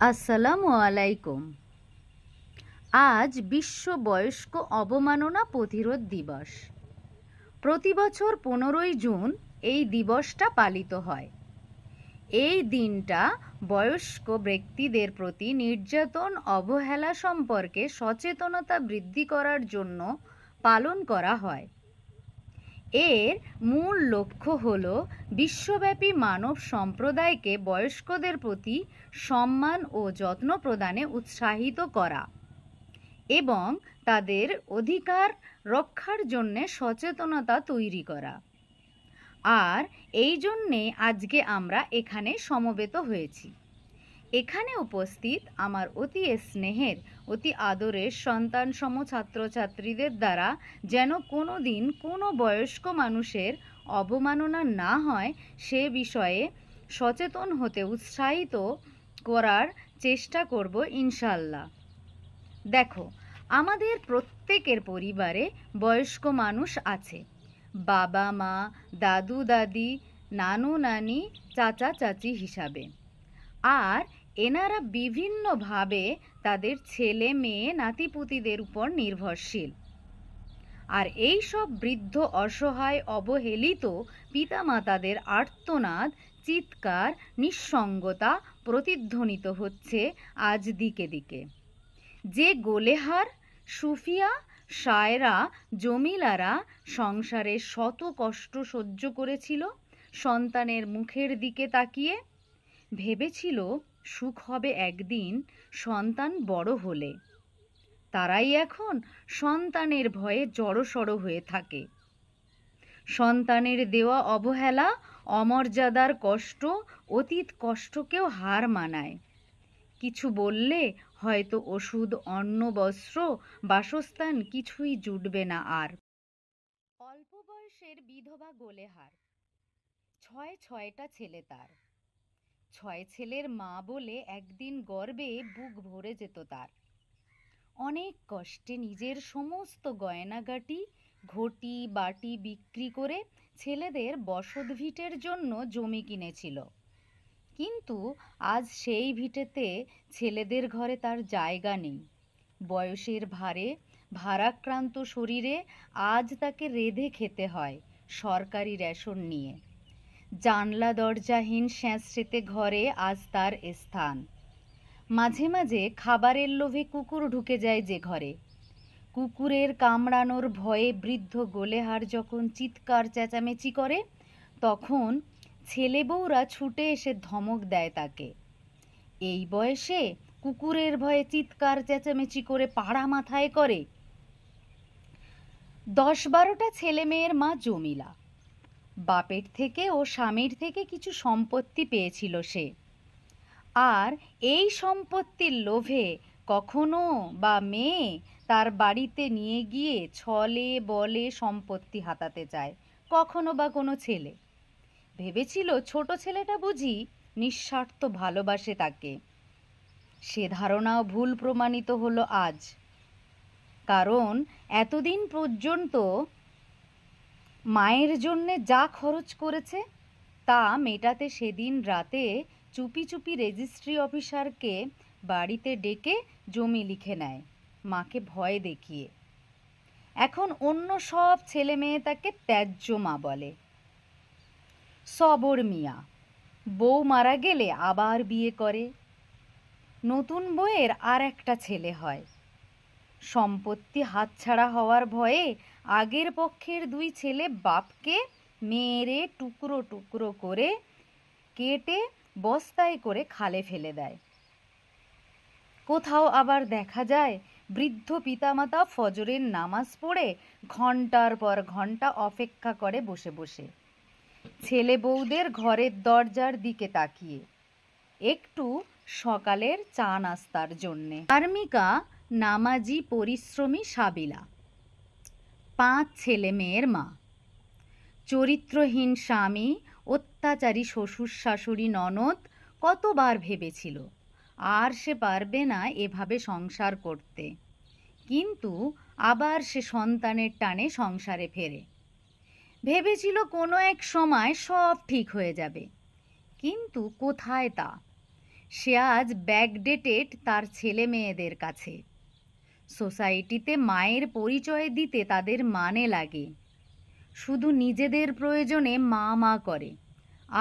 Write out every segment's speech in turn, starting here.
আসসালামু আলাইকুম। আজ বিশ্ব বয়স্ক অবমাননা প্রতিরোধ দিবস। প্রতি বছর 15ই জুন এই দিবসটা পালিত হয়। এই দিনটা বয়স্ক ব্যক্তিদের প্রতি নির্যাতন অবহেলা সম্পর্কে সচেতনতা বৃদ্ধি করার জন্য পালন করা হয়। এর মূল লক্ষ্য হল বিশ্বব্যাপী মানব সম্প্রদায়কে বয়স্কদের প্রতি সম্মান ও যত্ন প্রদানে উৎসাহিত করা এবং তাদের অধিকার রক্ষার জন্য সচেতনতা তৈরি করা। আর এই জন্যে আজকে আমরা এখানে সমবেত হয়েছি। এখানে উপস্থিত আমার অতি স্নেহের, অতি আদরের সন্তানসম ছাত্রছাত্রীদের দ্বারা যেন কোনো দিন কোনো বয়স্ক মানুষের অবমাননা না হয় সে বিষয়ে সচেতন হতে উৎসাহিত করার চেষ্টা করব ইনশাল্লাহ। দেখো, আমাদের প্রত্যেকের পরিবারে বয়স্ক মানুষ আছে। বাবা মা, দাদু দাদি, নানু নানি, চাচা চাচি হিসাবে। আর এনারা বিভিন্নভাবে তাদের ছেলে মেয়ে নাতিপুতিদের উপর নির্ভরশীল। আর এই সব বৃদ্ধ অসহায় অবহেলিত পিতামাতাদের আর্তনাদ, চিৎকার, নিঃসঙ্গতা প্রতিধ্বনিত হচ্ছে আজ দিকে দিকে। যে গোলেহার, সুফিয়া, শায়রা, জমিলারা সংসারে শত কষ্ট সহ্য করেছিল সন্তানের মুখের দিকে তাকিয়ে, ভেবেছিল সুখ হবে একদিন সন্তান বড় হলে, তারাই এখন সন্তানের ভয়ে জড়সড় হয়ে থাকে। সন্তানের দেওয়া অবহেলা, অমর্যাদার কষ্ট, অতীত কষ্টকেও হার মানায়। কিছু বললে হয়তো ওষুধ, অন্ন, বস্ত্র, বাসস্থান কিছুই জুটবে না আর। অল্প বয়সের বিধবা গোলেহার, ছয়টা ছেলে তার। 6 ছেলের মা বলে একদিন গর্বে বুক ভরে যেত তার। অনেক কষ্টে নিজের সমস্ত গয়নাগাটি, ঘটি বাটি বিক্রি করে ছেলেদের বসতভিটের জন্য জমি কিনেছিল। কিন্তু আজ সেই ভিটেতে ছেলেদের ঘরে তার জায়গা নেই। বয়সের ভারে ভারাক্রান্ত শরীরে আজ তাকে রেঁধে খেতে হয় সরকারি রেশন নিয়ে। জানলা দরজাহীন স্যাঁতসেঁতে ঘরে আজ তার স্থান। মাঝে মাঝে খাবারের লোভে কুকুর ঢুকে যায় যে ঘরে। কুকুরের কামড়ানোর ভয়ে বৃদ্ধ গোলেহার যখন চিৎকার চেঁচামেচি করে, তখন ছেলে বউরা ছুটে এসে ধমক দেয় তাকে। এই বয়সে কুকুরের ভয়ে চিৎকার চেঁচামেচি করে পাড়া মাথায় করে। 10-12টা ছেলে মেয়ের মা জমিলা। বাপের থেকে ও স্বামীর থেকে কিছু সম্পত্তি পেয়েছিল সে। আর এই সম্পত্তির লোভে কখনো বা মেয়ে তার বাড়িতে নিয়ে গিয়ে ছলে বলে সম্পত্তি হাতাতে চায়, কখনো বা কোনো ছেলে। ভেবেছিল ছোট ছেলেটা বুঝি নিঃস্বার্থ ভালোবাসে তাকে। সে ধারণাও ভুল প্রমাণিত হলো আজ। কারণ এতদিন পর্যন্ত মায়ের জন্যে যা খরচ করেছে তা মেটাতে সেদিন রাতে চুপি চুপি রেজিস্ট্রি অফিসারকে বাড়িতে ডেকে জমি লিখে নেয় মাকে ভয় দেখিয়ে। এখন অন্য সব ছেলে মেয়ে তাকে ত্যায্য মা বলে। সবর মিয়া বউ মারা গেলে আবার বিয়ে করে। নতুন বউয়ের আর একটা ছেলে হয়। সম্পত্তি হাতছাড়া হওয়ার ভয়ে আগের পক্ষের 2 ছেলে বাপকে মেরে টুকরো টুকরো করে কেটে বস্তায় করে খালে ফেলে দেয়। কোথাও আবার দেখা যায় বৃদ্ধ পিতামাতা ফজরের নামাজ পড়ে ঘন্টার পর ঘন্টা অপেক্ষা করে বসে বসে ছেলে বউদের ঘরের দরজার দিকে তাকিয়ে, একটু সকালের চা নাস্তার জন্যে। ধার্মিকা, নামাজি, পরিশ্রমী সাবিলা, 5 ছেলে মেয়ের মা। চরিত্রহীন স্বামী, অত্যাচারী শ্বশুর শাশুড়ি ননদ কতবার ভেবেছিল আর সে পারবে না এভাবে সংসার করতে। কিন্তু আবার সে সন্তানের টানে সংসারে ফেরে। ভেবেছিল কোনো এক সময় সব ঠিক হয়ে যাবে, কিন্তু কোথায় তা। সে আজ ব্যাকডেটেড তার ছেলে মেয়েদের কাছে। সোসাইটিতে মায়ের পরিচয় দিতে তাদের মানে লাগে, শুধু নিজেদের প্রয়োজনে মা মা করে,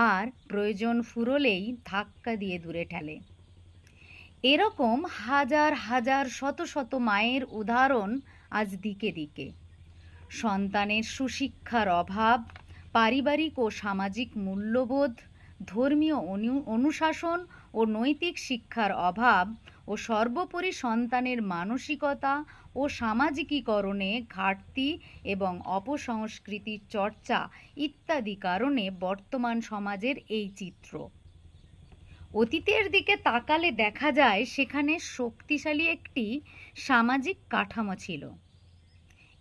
আর প্রয়োজন ফুরোলেই ধাক্কা দিয়ে দূরে ঠেলে। এরকম হাজার হাজার শত শত মায়ের উদাহরণ আজ দিকে দিকে। সন্তানের সুশিক্ষার অভাব, পারিবারিক ও সামাজিক মূল্যবোধ, ধর্মীয় অনুশাসন ও নৈতিক শিক্ষার অভাব ও সর্বোপরি সন্তানের মানসিকতা ও সামাজিকীকরণে ঘাটতি এবং অপসংস্কৃতির চর্চা ইত্যাদি কারণে বর্তমান সমাজের এই চিত্র। অতীতের দিকে তাকালে দেখা যায় সেখানে শক্তিশালী একটি সামাজিক কাঠামো ছিল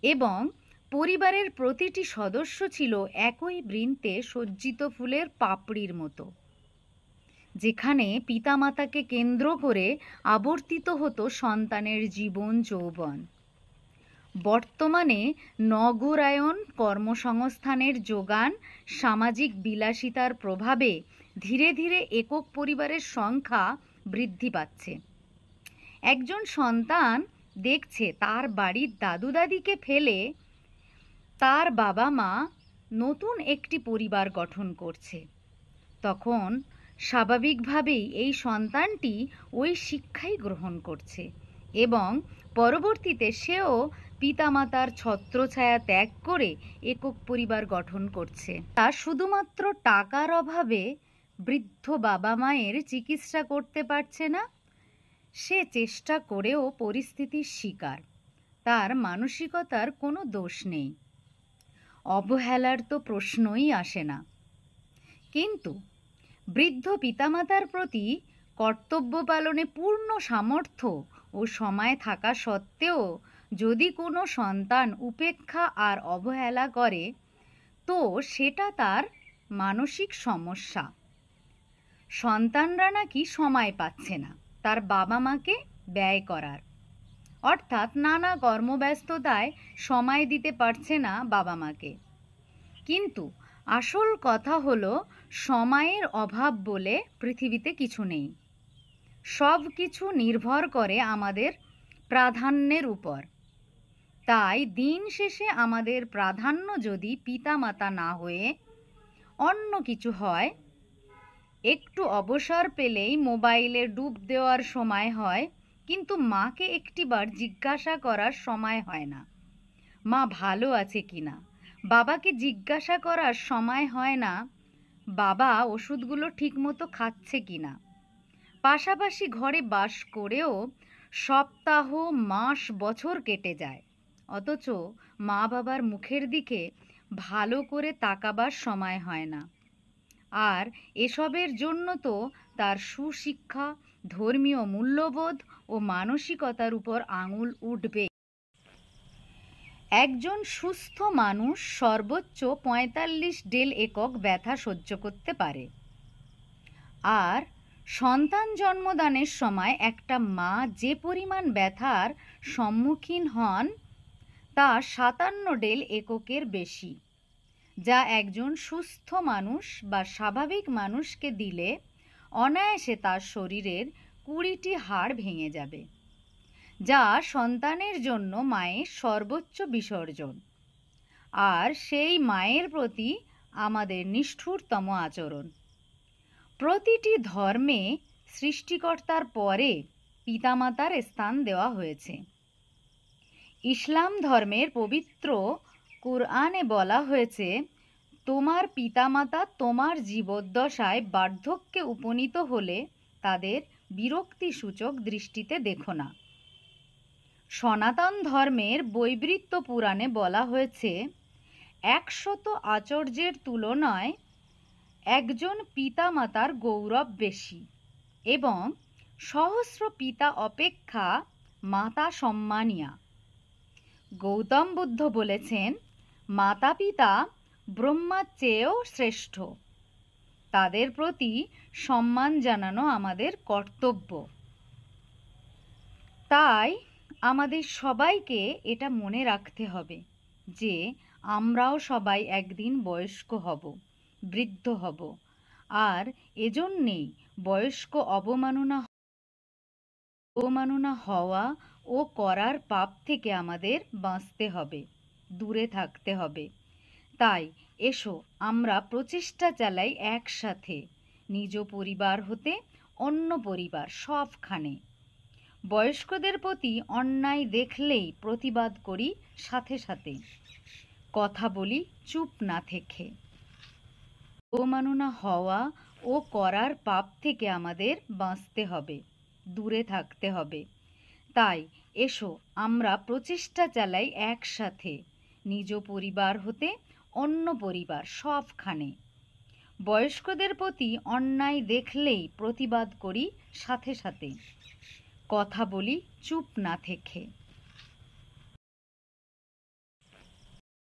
এবং পরিবারের প্রতিটি সদস্য ছিল একই বৃন্তে সজ্জিত ফুলের পাপড়ির মতো, যেখানে পিতামাতাকে কেন্দ্র করে আবর্তিত হতো সন্তানের জীবন যৌবন। বর্তমানে নগরায়ন, কর্মসংস্থানের যোগান, সামাজিক বিলাসিতার প্রভাবে ধীরে ধীরে একক পরিবারের সংখ্যা বৃদ্ধি পাচ্ছে। একজন সন্তান দেখছে তার বাড়ির দাদু দাদিকে ফেলে তার বাবা মা নতুন একটি পরিবার গঠন করছে। তখন স্বাভাবিকভাবেই এই সন্তানটি ওই শিক্ষাই গ্রহণ করছে এবং পরবর্তীতে সেও পিতামাতার ছত্রছায়া ত্যাগ করে একক পরিবার গঠন করছে। তা শুধুমাত্র টাকার অভাবে বৃদ্ধ বাবা মায়ের চিকিৎসা করতে পারছে না, সে চেষ্টা করেও পরিস্থিতির শিকার। তার মানসিকতার কোনো দোষ নেই, অবহেলার তো প্রশ্নই আসে না। কিন্তু বৃদ্ধ পিতামাতার প্রতি কর্তব্য পালনে পূর্ণ সামর্থ্য ও সময় থাকা সত্ত্বেও যদি কোনো সন্তান উপেক্ষা আর অবহেলা করে, তো সেটা তার মানসিক সমস্যা। সন্তানরা নাকি সময় পাচ্ছে না তার বাবা মাকে ব্যয় করার, অর্থাৎ নানা কর্মব্যস্ততায় সময় দিতে পারছে না বাবা মাকে। কিন্তু আসল কথা হলো, সময়ের অভাব বলে পৃথিবীতে কিছু নেই। সব কিছু নির্ভর করে আমাদের প্রাধান্যের উপর। তাই দিন শেষে আমাদের প্রাধান্য যদি পিতামাতা না হয়ে অন্য কিছু হয়, একটু অবসর পেলেই মোবাইলে ডুব দেওয়ার সময় হয়, কিন্তু মাকে একটিবার জিজ্ঞাসা করার সময় হয় না মা ভালো আছে কিনা, বাবাকে জিজ্ঞাসা করার সময় হয় না বাবা ওষুধগুলো ঠিকমতো খাচ্ছে কিনা। পাশাপাশি ঘরে বাস করেও সপ্তাহ, মাস, বছর কেটে যায়, অথচ মা বাবার মুখের দিকে ভালো করে তাকাবার সময় হয় না। আর এসবের জন্য তো তার সুশিক্ষা, ধর্মীয় মূল্যবোধ ও মানসিকতার উপর আঙুল উঠবে। একজন সুস্থ মানুষ সর্বোচ্চ ৪৫ ডেল একক ব্যথা সহ্য করতে পারে, আর সন্তান জন্মদানের সময় একটা মা যে পরিমাণ ব্যথার সম্মুখীন হন তা ৫৭ ডেল এককের বেশি, যা একজন সুস্থ মানুষ বা স্বাভাবিক মানুষকে দিলে অনায়াসে তার শরীরের ২০টি হাড় ভেঙে যাবে, যা সন্তানের জন্য মায়ের সর্বোচ্চ বিসর্জন, আর সেই মায়ের প্রতি আমাদের নিষ্ঠুরতম আচরণ। প্রতিটি ধর্মে সৃষ্টিকর্তার পরে পিতামাতার স্থান দেওয়া হয়েছে। ইসলাম ধর্মের পবিত্র কুরআনে বলা হয়েছে, তোমার পিতামাতা তোমার জীবদ্দশায় বার্ধক্যে উপনীত হলে তাদের বিরক্তিসূচক দৃষ্টিতে দেখো না। সনাতন ধর্মের বৈবৃত্য পুরাণে বলা হয়েছে, ১০০ আচার্যের তুলনায় একজন পিতামাতার গৌরব বেশি এবং সহস্র পিতা অপেক্ষা মাতা সম্মানিয়া। গৌতম বুদ্ধ বলেছেন, মাতা পিতা ব্রহ্মার চেয়েও শ্রেষ্ঠ, তাদের প্রতি সম্মান জানানো আমাদের কর্তব্য। তাই আমাদের সবাইকে এটা মনে রাখতে হবে যে আমরাও সবাই একদিন বয়স্ক হব, বৃদ্ধ হব, আর এজন্যেই বয়স্ক অবমাননা হওয়া ও করার পাপ থেকে আমাদের বাঁচতে হবে, দূরে থাকতে হবে। তাই এসো আমরা প্রচেষ্টা চালাই একসাথে, নিজ পরিবার হতে অন্য পরিবার সবখানে। বয়স্কদের প্রতি অন্যায় দেখলেই প্রতিবাদ করি সাথে সাথে, কথা বলি চুপ না থেকে। অবমাননা হওয়া ও করার পাপ থেকে আমাদের বাঁচতে হবে, দূরে থাকতে হবে। তাই এসো আমরা প্রচেষ্টা চালাই একসাথে, নিজ পরিবার হতে অন্য পরিবার সবখানে। বয়স্কদের প্রতি অন্যায় দেখলেই প্রতিবাদ করি সাথে সাথে, কথা বলি চুপ না থেকে।